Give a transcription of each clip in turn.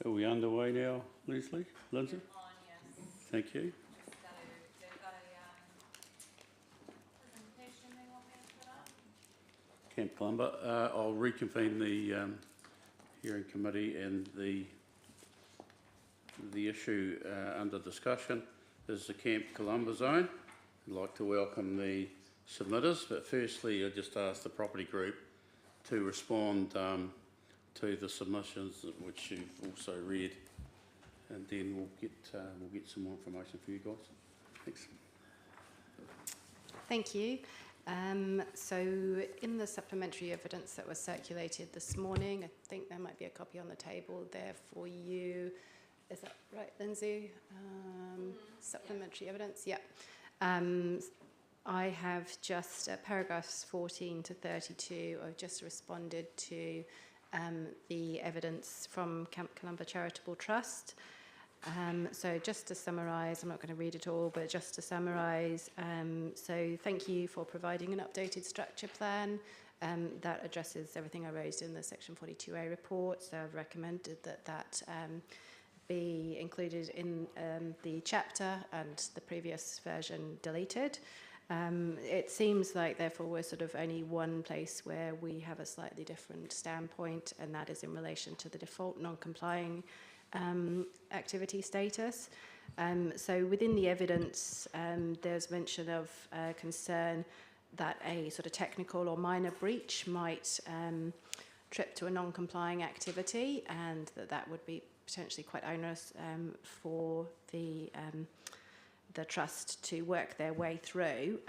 Are we underway now, Leslie? Lindsay? On, yes. Thank you. They've got a presentation they want me to put up. Camp Columba. I'll reconvene the hearing committee, and the issue under discussion is the Camp Columba zone. I'd like to welcome the submitters, but firstly I'll just ask the property group to respond to the submissions which you've also read, and then we'll get some more information for you guys. Thanks. Thank you. So in the supplementary evidence that was circulated this morning, I think there might be a copy on the table there for you. Is that right, Lindsay? Supplementary evidence, yeah. I have just paragraphs 14 to 32. I've just responded to the evidence from Camp Columba Charitable Trust. So just to summarise, I'm not going to read it all, but just to summarise, so thank you for providing an updated structure plan that addresses everything I raised in the Section 42A report. So I've recommended that be included in the chapter and the previous version deleted. It seems like, therefore, we're sort of only one place where we have a slightly different standpoint, and that is in relation to the default non-complying activity status. So within the evidence, there's mention of concern that a sort of technical or minor breach might trip to a non-complying activity, and that would be potentially quite onerous for the trust to work their way through.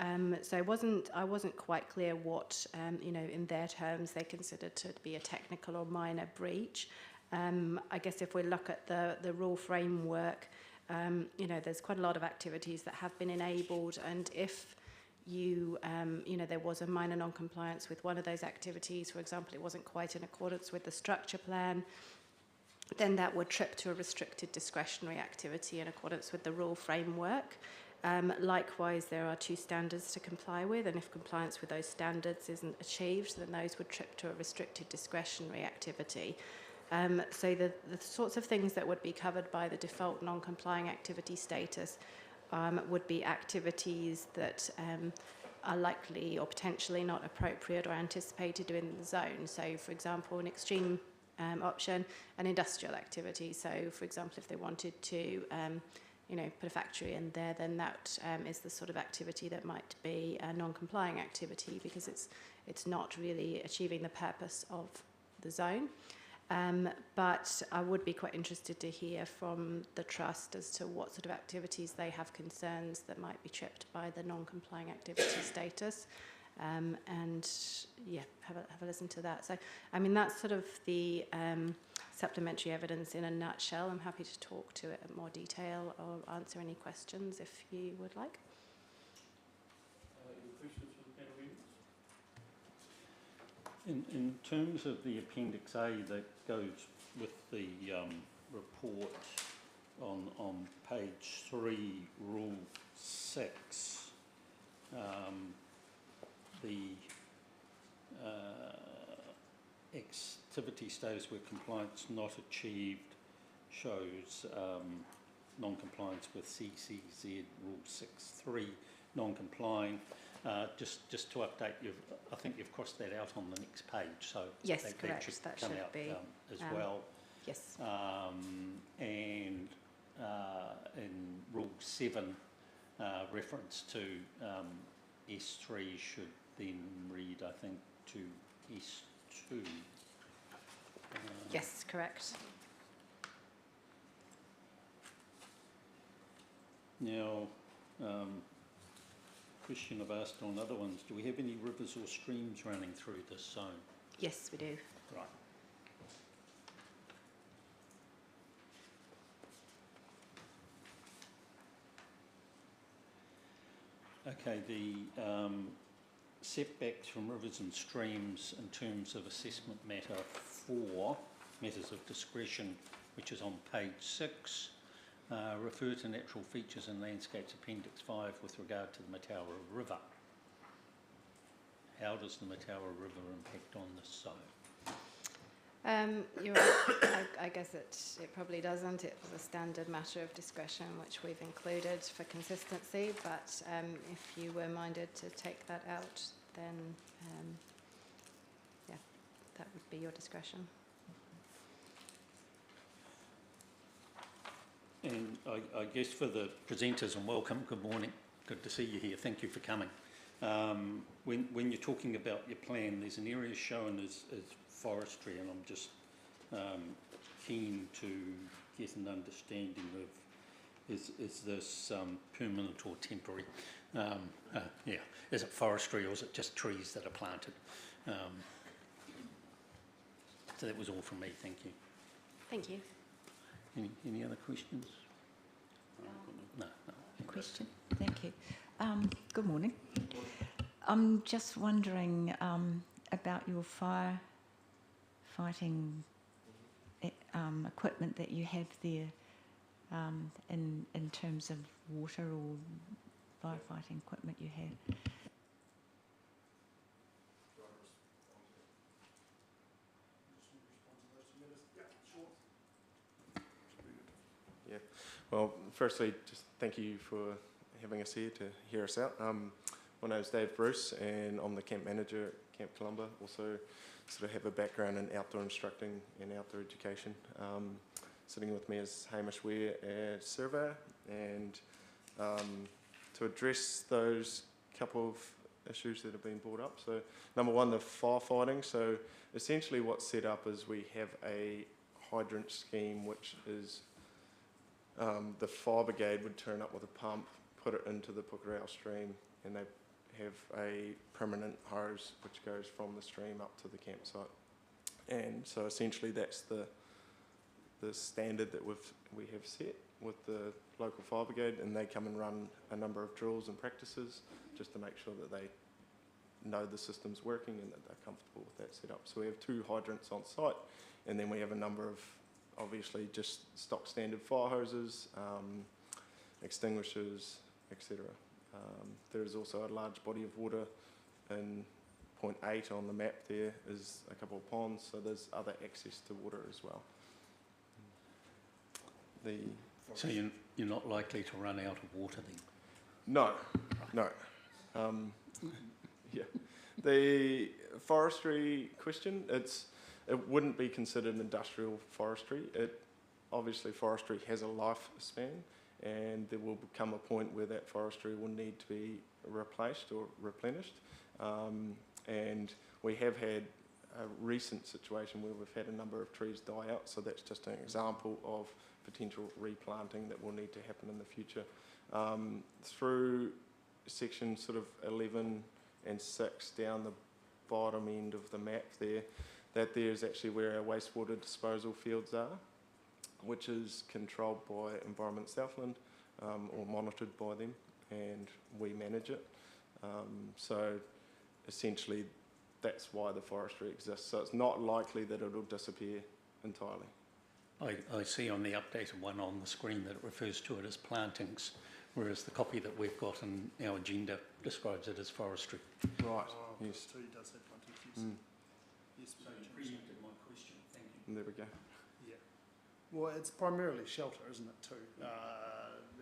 So I wasn't quite clear what in their terms they considered to be a technical or minor breach. I guess if we look at the rule framework, there's quite a lot of activities that have been enabled, and if there was a minor non-compliance with one of those activities, for example, it wasn't quite in accordance with the structure plan, then that would trip to a restricted discretionary activity in accordance with the rule framework. Likewise, there are two standards to comply with, and if compliance with those standards isn't achieved, then those would trip to a restricted discretionary activity. So the sorts of things that would be covered by the default non-complying activity status would be activities that are likely or potentially not appropriate or anticipated within the zone. So, for example, an extreme option, an industrial activity. So, for example, if they wanted to, put a factory in there, then that is the sort of activity that might be a non-complying activity because it's not really achieving the purpose of the zone. But I would be quite interested to hear from the trust as to what sort of activities they have concerns that might be tripped by the non-complying activity status. And yeah, have a listen to that. So, I mean, that's sort of the supplementary evidence in a nutshell. I'm happy to talk to it in more detail or answer any questions if you would like. Any questions for the panel members? In terms of the Appendix A that goes with the report on page 3, Rule 6, the activity status where compliance not achieved shows non-compliance with CCZ Rule 6.3, non-complying. Just to update you, I think you've crossed that out on the next page, so yes, that correct. should That come should out be as well. Yes. And in Rule 7, reference to S3 should then read, I think, to S2. Yes, correct. Now, question I've asked on other ones, do we have any rivers or streams running through this zone? Yes, we do. Right. Okay, the setbacks from rivers and streams in terms of assessment matter 4, matters of discretion, which is on page 6, refer to natural features and landscapes Appendix 5 with regard to the Mataura River. How does the Mataura River impact on this zone? You're right. I guess it probably doesn't. It was a standard matter of discretion, which we've included for consistency. But if you were minded to take that out, then yeah, that would be your discretion. And I guess for the presenters, and welcome, good morning, good to see you here, thank you for coming. When you're talking about your plan, there's an area shown as forestry, and I'm just keen to get an understanding of, is this permanent or temporary? Yeah, is it forestry or is it just trees that are planted? So that was all from me, thank you. Thank you. Any other questions? No. Question. Thank you. Good morning. I'm just wondering about your fire fighting equipment that you have there in terms of water or firefighting equipment you have. Yeah. Well, firstly, just thank you for having us here to hear us out. My name is Dave Bruce, and I'm the camp manager at Camp Columba. Also, sort of have a background in outdoor instructing and outdoor education. Sitting with me is Hamish Ware, a surveyor, and to address those couple of issues that have been brought up. So, number one, the firefighting. So, essentially, what's set up is we have a hydrant scheme, which is the fire brigade would turn up with a pump, put it into the Pukerau stream, and they have a permanent hose which goes from the stream up to the campsite. And so essentially that's the standard that we have set with the local fire brigade, and they come and run a number of drills and practices just to make sure that they know the system's working and that they're comfortable with that setup. So we have 2 hydrants on site, and then we have a number of obviously just stock standard fire hoses, extinguishers, etc. There is also a large body of water in point 8 on the map. There is a couple of ponds, so there's other access to water as well. So you're not likely to run out of water then? No. Yeah. The forestry question, it wouldn't be considered industrial forestry. Obviously forestry has a lifespan, and there will come a point where that forestry will need to be replaced or replenished. And we have had a recent situation where we've had a number of trees die out, so that's just an example of potential replanting that will need to happen in the future. Through section sort of 11 and 6 down the bottom end of the map there, that there is actually where our wastewater disposal fields are, which is controlled by Environment Southland or monitored by them, and we manage it. So essentially that's why the forestry exists. So it's not likely that it'll disappear entirely. I see on the updated one on the screen that it refers to it as plantings, whereas the copy that we've got in our agenda describes it as forestry. Right, Oh, yes. Two does have plantings, yes. So you preempted my question, thank you. And there we go. Yeah. Well, it's primarily shelter, isn't it, too?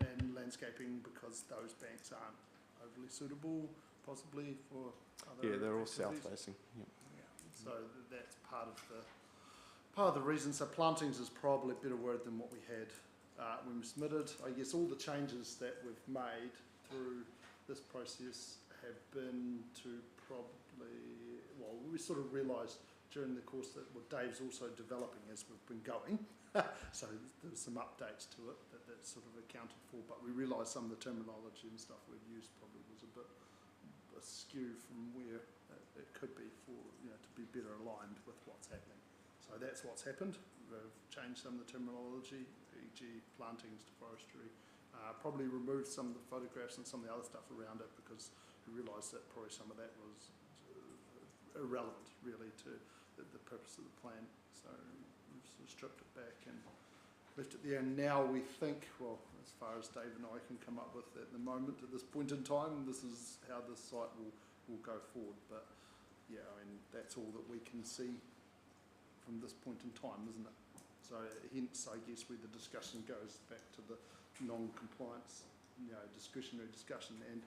And landscaping, because those banks aren't overly suitable, possibly, for other Yeah, they're all activities. south-facing. Yep. Yeah. So that's part of the reason. So plantings is probably a better word than what we had when we submitted. I guess all the changes that we've made through this process have been to probably, well, we sort of realised during the course that what Dave's also developing as we've been going. So there's some updates to it that's sort of accounted for, but we realised some of the terminology and stuff we'd used probably was a bit askew from where it could be for, to be better aligned with what's happening. So that's what's happened. We've changed some of the terminology, e.g. plantings to forestry, probably removed some of the photographs and some of the other stuff around it because we realised that probably some of that was irrelevant really to the purpose of the plan. So we've sort of stripped it back and left it there. And now we think, well, as far as Dave and I can come up with at the moment, at this point in time, this is how this site will go forward. But yeah, I mean, that's all that we can see from this point in time, isn't it? So hence, I guess, where the discussion goes back to the non-compliance, discretionary discussion. And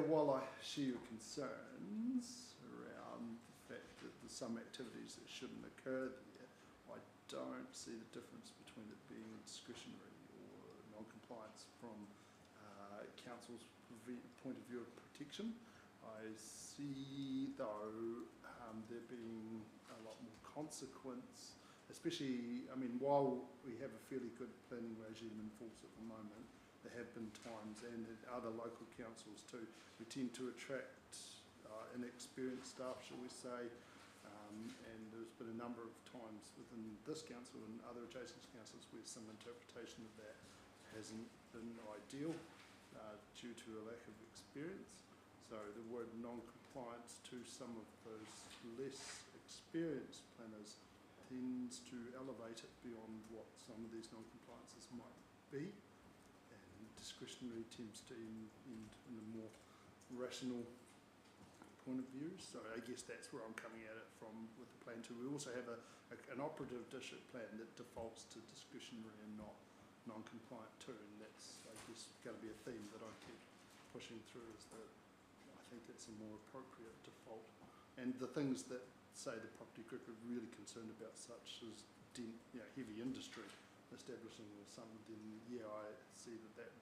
while I share your concerns around the fact that there's some activities that shouldn't occur there, I don't see the difference between it being discretionary or non-compliance from council's point of view of protection. I see, though, there being a lot more consequence, especially, while we have a fairly good planning regime in force at the moment, there have been times, and at other local councils too, we tend to attract inexperienced staff, shall we say, and there's been a number of times within this council and other adjacent councils where some interpretation of that hasn't been ideal due to a lack of experience. So the word non-compliance to some of those less experienced planners tends to elevate it beyond what some of these non-compliances might be, and discretionary tends to end in a more rational point of view. So I guess that's where I'm coming at it from with the plan too. We also have an operative district plan that defaults to discretionary and not non-compliant too, and that's, I guess, going to be a theme that I keep pushing through, is that I think it's a more appropriate default. And the things that, say, the property group are really concerned about, such as heavy industry establishing or something, then I see that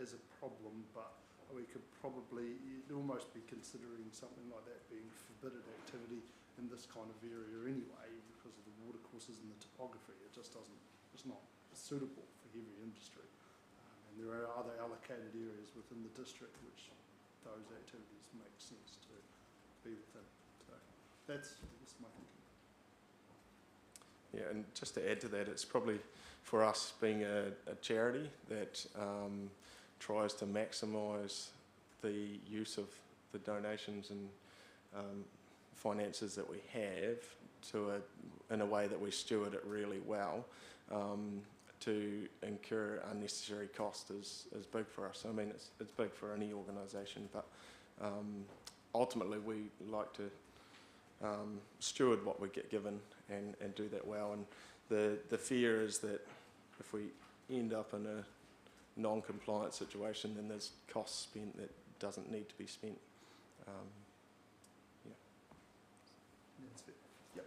as a problem, but we could probably almost be considering something like that being forbidden activity in this kind of area anyway, because of the watercourses and the topography. It just doesn't, it's not suitable for heavy industry. And there are other allocated areas within the district which those activities make sense to be within. So that's my thinking. Yeah, and just to add to that, it's probably for us being a charity that tries to maximise the use of the donations and finances that we have in a way that we steward it really well. To incur unnecessary cost is big for us. I mean, it's big for any organisation, but ultimately we like to steward what we get given and do that well. And the fear is that if we end up in a non-compliant situation, then there's costs spent that doesn't need to be spent. That's it. Yep.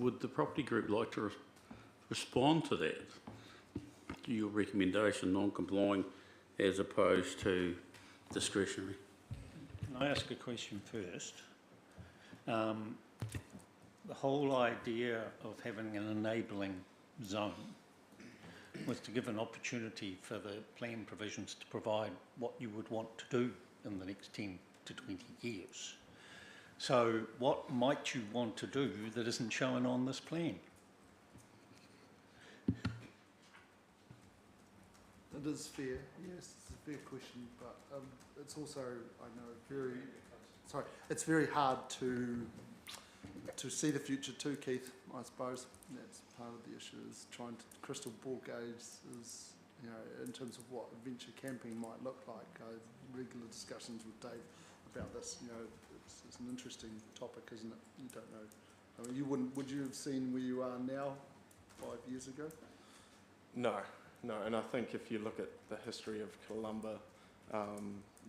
Would the property group like to respond to that? Your recommendation, non-complying as opposed to discretionary? Can I ask a question first? The whole idea of having an enabling zone was to give an opportunity for the plan provisions to provide what you would want to do in the next 10 to 20 years. So what might you want to do that isn't shown on this plan? It is fair, yes, it's a fair question, but it's also, I know, it's very hard to see the future too, Keith, I suppose. That's part of the issue, is trying to crystal ball gauge is, in terms of what adventure camping might look like. I have regular discussions with Dave about this. It's an interesting topic, isn't it? You don't know. I mean, would you have seen where you are now 5 years ago? No, and I think if you look at the history of Columba,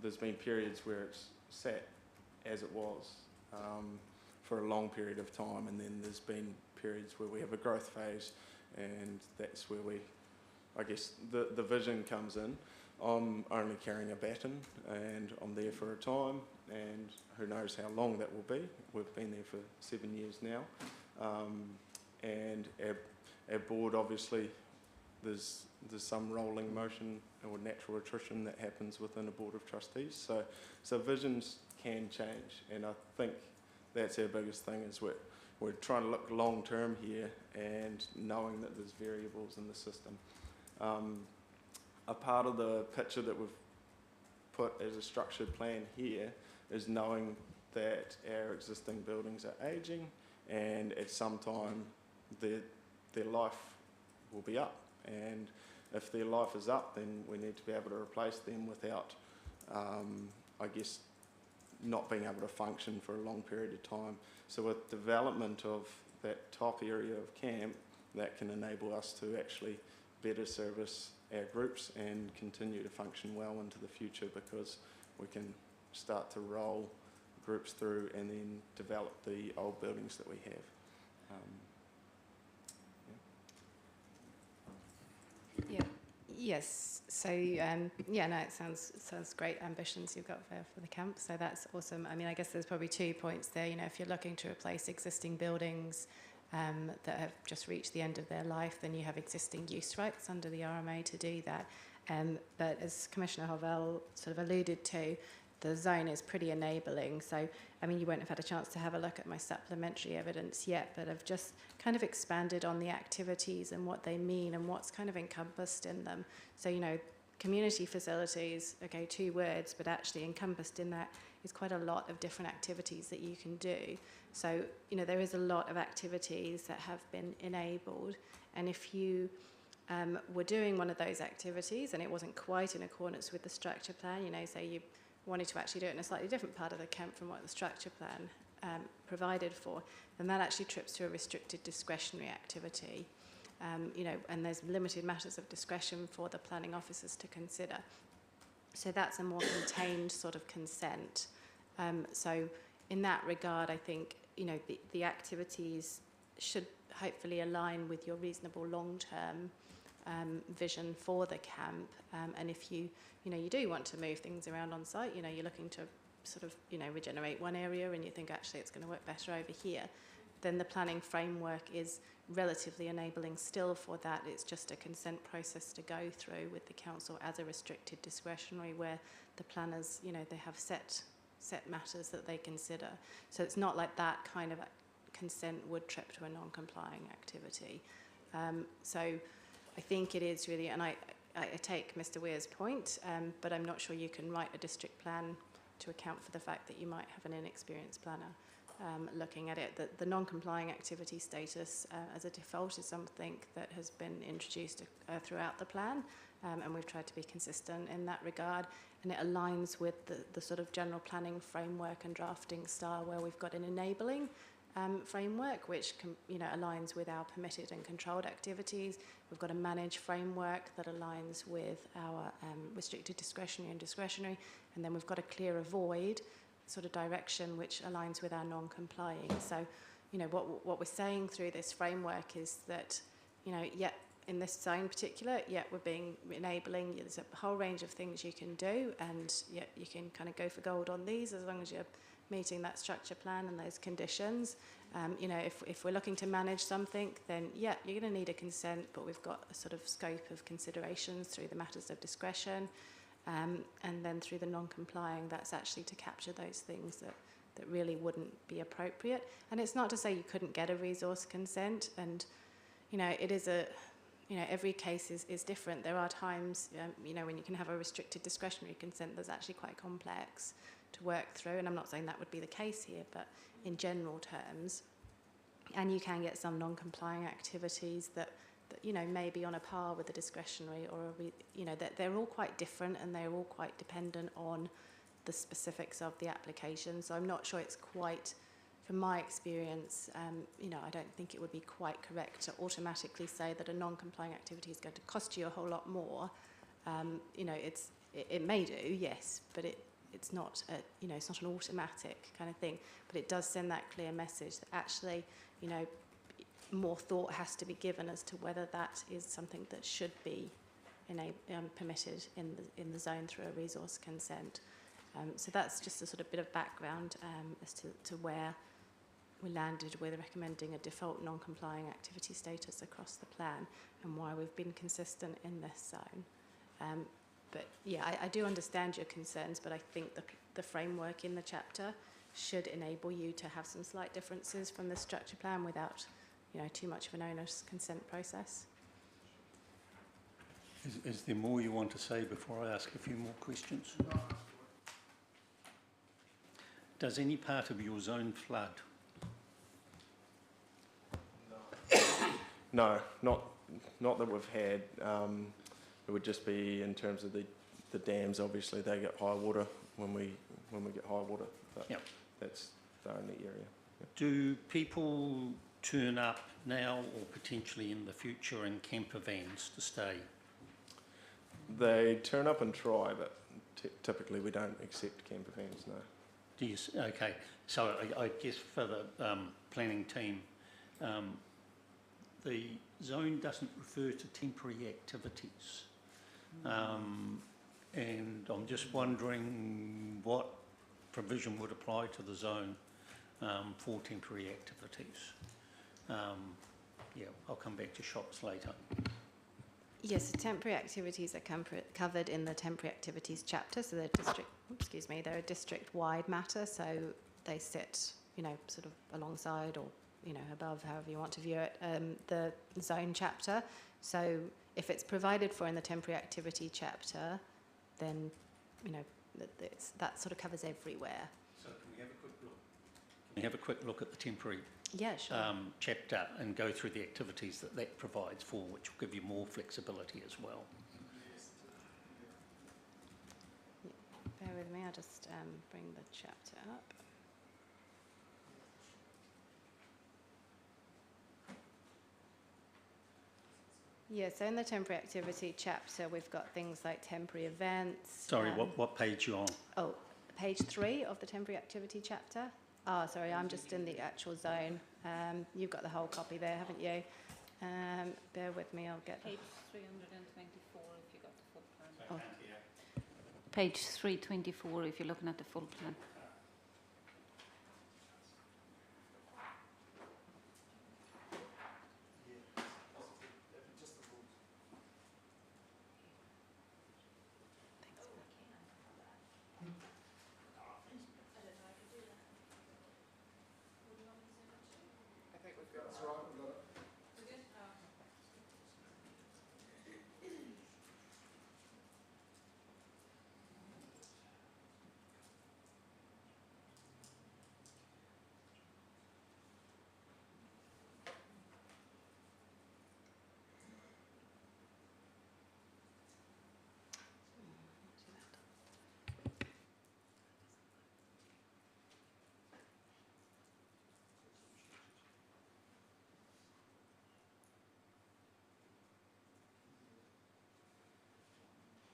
there's been periods where it's sat as it was for a long period of time, and then there's been periods where we have a growth phase, and that's where I guess the vision comes in. I'm only carrying a baton, and I'm there for a time, and who knows how long that will be. We've been there for 7 years now, and our board, obviously, there's some rolling motion or natural attrition that happens within a board of trustees. So visions can change, and I think that's our biggest thing, is we're trying to look long term here, and knowing that there's variables in the system. A part of the picture that we've put as a structured plan here is knowing that our existing buildings are ageing, and at some time their life will be up, and if their life is up, then we need to be able to replace them without, I guess, not being able to function for a long period of time. So with development of that top area of camp, that can enable us to actually better service our groups and continue to function well into the future, because we can start to roll groups through and then develop the old buildings that we have. Yeah. Yes. So yeah, no, it sounds great ambitions you've got for the camp. So that's awesome. I mean, I guess there's probably 2 points there. You know, if you're looking to replace existing buildings that have just reached the end of their life, then you have existing use rights under the RMA to do that. But as Commissioner Hovell sort of alluded to, the zone is pretty enabling. So, I mean, you won't have had a chance to have a look at my supplementary evidence yet, but I've just kind of expanded on the activities and what they mean and what's kind of encompassed in them. So, you know, community facilities, okay, 2 words, but actually encompassed in that is quite a lot of different activities that you can do. So, you know, there is a lot of activities that have been enabled. And if you were doing one of those activities and it wasn't quite in accordance with the structure plan, you know, say you wanted to actually do it in a slightly different part of the camp from what the structure plan provided for, then that actually trips to a restricted discretionary activity. You know, and there's limited matters of discretion for the planning officers to consider. So that's a more contained sort of consent. So in that regard, I think, you know, the activities should hopefully align with your reasonable long-term vision for the camp. And if you know, you do want to move things around on site, you know, you're looking to sort of, you know, regenerate one area and you think actually it's going to work better over here, then the planning framework is relatively enabling still for that. It's just a consent process to go through with the council as a restricted discretionary, where the planners, you know, they have set matters that they consider. So it's not like that kind of consent would trip to a non-complying activity. So I think it is really, and I take Mr. Weir's point, but I'm not sure you can write a district plan to account for the fact that you might have an inexperienced planner looking at it. The non-complying activity status as a default is something that has been introduced throughout the plan, and we've tried to be consistent in that regard, and it aligns with the sort of general planning framework and drafting style, where we've got an enabling framework which you know, aligns with our permitted and controlled activities. We've got a managed framework that aligns with our restricted discretionary and discretionary, and then we've got a clear avoid sort of direction which aligns with our non-complying. So, you know, what we're saying through this framework is that, you know, yet in this zone particular, yet we're being enabling. There's a whole range of things you can do, and yet you can kind of go for gold on these as long as you're meeting that structure plan and those conditions. You know, if we're looking to manage something, then yeah, you're going to need a consent, but we've got a sort of scope of considerations through the matters of discretion, and then through the non-complying, that's actually to capture those things that really wouldn't be appropriate. And it's not to say you couldn't get a resource consent, and you know, it is a, you know, every case is different. There are times, you know, when you can have a restricted discretionary consent that's actually quite complex to work through, and I'm not saying that would be the case here, but in general terms. And you can get some non-complying activities that you know, may be on a par with the discretionary, or you know, that they're all quite different and they're all quite dependent on the specifics of the application. So I'm not sure it's quite, from my experience, you know, I don't think it would be quite correct to automatically say that a non-complying activity is going to cost you a whole lot more. You know, it may do, yes, but it's not you know, it's not an automatic kind of thing, but it does send that clear message that actually, you know, more thought has to be given as to whether that is something that should be permitted in the zone through a resource consent. So that's just a sort of bit of background as to where we landed with recommending a default non-complying activity status across the plan, and why we've been consistent in this zone. But yeah, I do understand your concerns, but I think the framework in the chapter should enable you to have some slight differences from the structure plan without, you know, too much of an onerous consent process. Is there more you want to say before I ask a few more questions? Does any part of your zone flood? No, not that we've had. It would just be in terms of the dams. Obviously, they get high water when we get high water. But Yep. that's the only area. Do people turn up now or potentially in the future in camper vans to stay? They turn up and try, but typically we don't accept camper vans, no. Do you, okay, so I guess for the planning team, the zone doesn't refer to temporary activities. And I'm just wondering what provision would apply to the zone for temporary activities. Yeah, I'll come back to shops later. Yes, so temporary activities are covered in the temporary activities chapter. So they're a district-wide matter. So they sit, sort of alongside or, above, however you want to view it, the zone chapter. So if it's provided for in the temporary activity chapter, then, that sort of covers everywhere. So can we have a quick look? Can we have a quick look at the temporary Yeah, sure. chapter and go through the activities that provides for, which will give you more flexibility as well? Bear with me, I'll just bring the chapter up. Yeah, so in the temporary activity chapter, we've got things like temporary events. Sorry, what page you on? Oh, page 3 of the temporary activity chapter. Oh, sorry, I'm just in the actual zone. You've got the whole copy there, haven't you? Bear with me, I'll get... Page 324 if you got the full plan. Oh. Page 324 if you're looking at the full plan.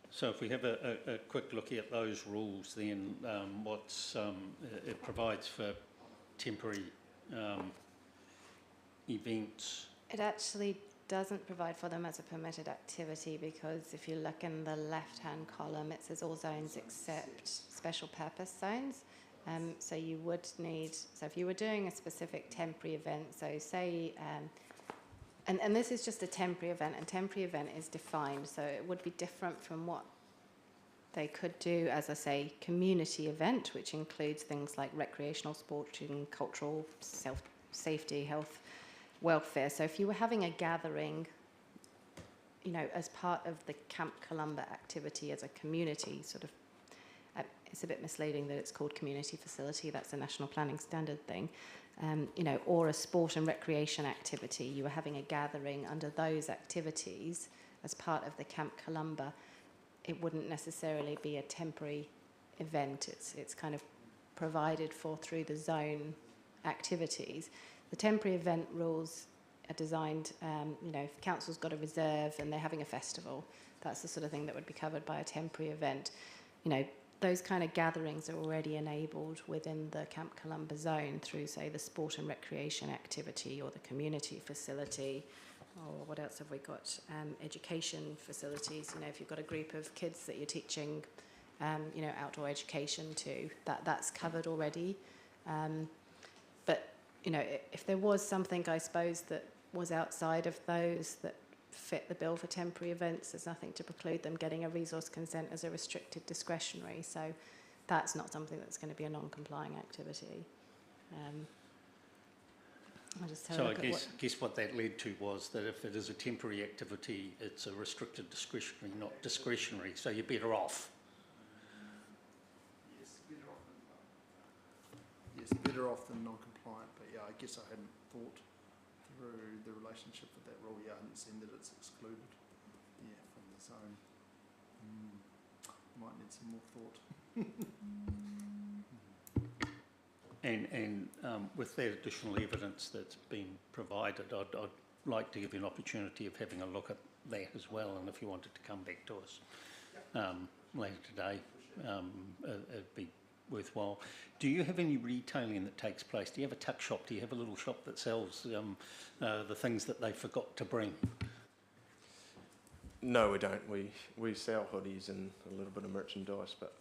So if we have a quick look at those rules, then it provides for temporary events. It actually doesn't provide for them as a permitted activity because if you look in the left-hand column, it says all zones except special purpose zones. So you would need, so if you were doing a specific temporary event, so say, and this is just a temporary event, and temporary event is defined, so it would be different from what they could do as, I say, community event, which includes things like recreational, sporting, cultural, safety, health, welfare. So if you were having a gathering, as part of the Camp Columba activity as a community, sort of, it's a bit misleading that it's called community facility, that's a national planning standard thing, or a sport and recreation activity, you were having a gathering under those activities as part of the Camp Columba, it wouldn't necessarily be a temporary event, it's kind of provided for through the zone activities. The temporary event rules are designed, if council's got a reserve and they're having a festival, that's the sort of thing that would be covered by a temporary event. Those kind of gatherings are already enabled within the Camp Columba zone through, say, the sport and recreation activity or the community facility, or what else have we got? Education facilities. If you've got a group of kids that you're teaching, outdoor education to, that's covered already. But if there was something, I suppose, that was outside of those that fit the bill for temporary events, there's nothing to preclude them getting a resource consent as a restricted discretionary, so that's not something that's going to be a non-complying activity. I'll just have a So I look at guess what that led to was that if it is a temporary activity, it's a restricted discretionary, not discretionary, so you're better off. Yes, better off than non-compliant, but yeah, I guess I hadn't thought through the relationship with that rule. Yeah, I hadn't seen that it's excluded, from the zone. Might need need some more thought. And with that additional evidence that's been provided, I'd like to give you an opportunity of having a look at that as well, and if you wanted to come back to us later today, it'd be worthwhile. Do you have any retailing that takes place? Do you have a tuck shop? Do you have a little shop that sells the things that they forgot to bring? No, we don't. We sell hoodies and a little bit of merchandise, but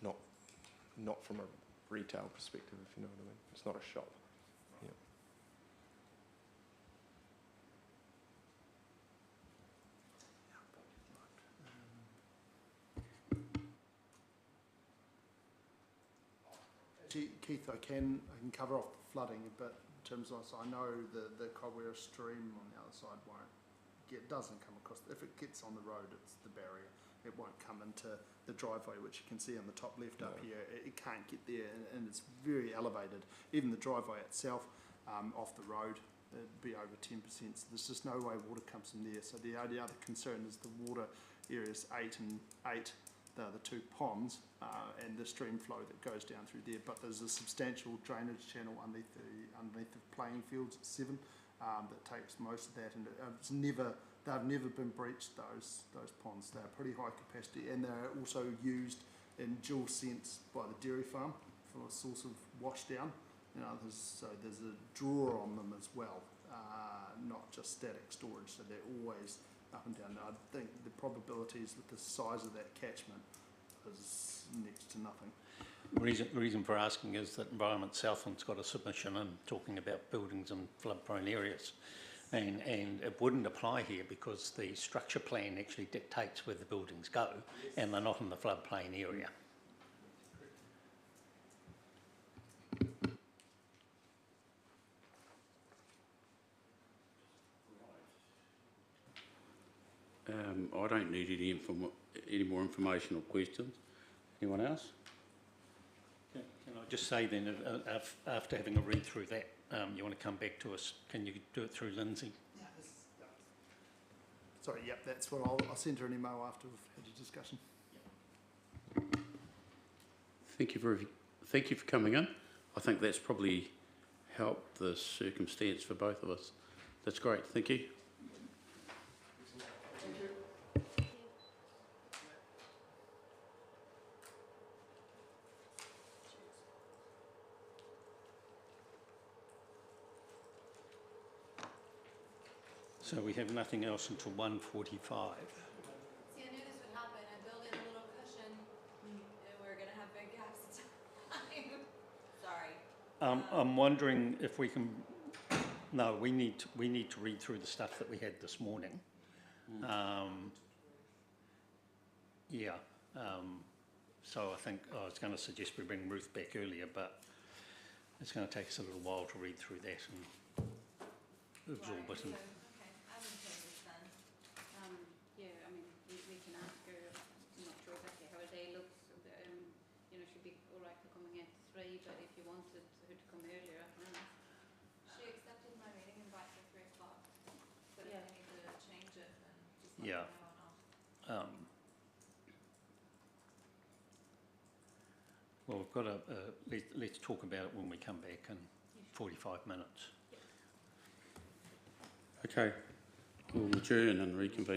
not from a retail perspective, if you know what I mean. It's not a shop. Yeah. Keith, I can cover off the flooding, but in terms of, so I know the Kawera stream on the other side doesn't come across. If it gets on the road, it's the barrier. It won't come into the driveway, which you can see on the top left up here. It can't get there, and it's very elevated. Even the driveway itself, off the road, it'd be over 10%. So there's just no way water comes from there. So the only other concern is the water areas 8 and 8. The two ponds and the stream flow that goes down through there, but there's a substantial drainage channel underneath the playing fields at 7 that takes most of that, and they've never been breached, those ponds. They're pretty high capacity, and they're also used in dual sense by the dairy farm for a source of wash down and others, so there's a draw on them as well, not just static storage, so they're always up and down. I think the probabilities with the size of that catchment is next to nothing. The reason for asking is that Environment Southland's got a submission in talking about buildings in flood-prone areas, and it wouldn't apply here because the structure plan actually dictates where the buildings go, and they're not in the floodplain area. I don't need any more information or questions. Anyone else? Can I just say then, after having a read through that, you want to come back to us, can you do it through Lindsay? Sorry, yep, that's what I'll send her an email after we've had a discussion. Thank you for coming in. I think that's probably helped the circumstance for both of us. That's great. Thank you. So we have nothing else until 1:45. See, I knew this would happen. I built in a little cushion, and we're gonna have big gaps of time. Sorry. I'm wondering if we can. No, we need to read through the stuff that we had this morning. Yeah. So I think I was going to suggest we bring Ruth back earlier, but it's going to take us a little while to read through that and absorb it. And Okay, I will take this then. Yeah, I mean, we can ask her, I'm not sure exactly how her day looks, she'd be all right for coming at 3, but if you wanted her to come earlier, I can ask. She accepted my meeting invite for 3 o'clock, but if Yeah. I need to change it, then just let Yeah. me know or not. Well, we've got let's talk about it when we come back in 45 minutes. Okay. We'll adjourn and reconvene.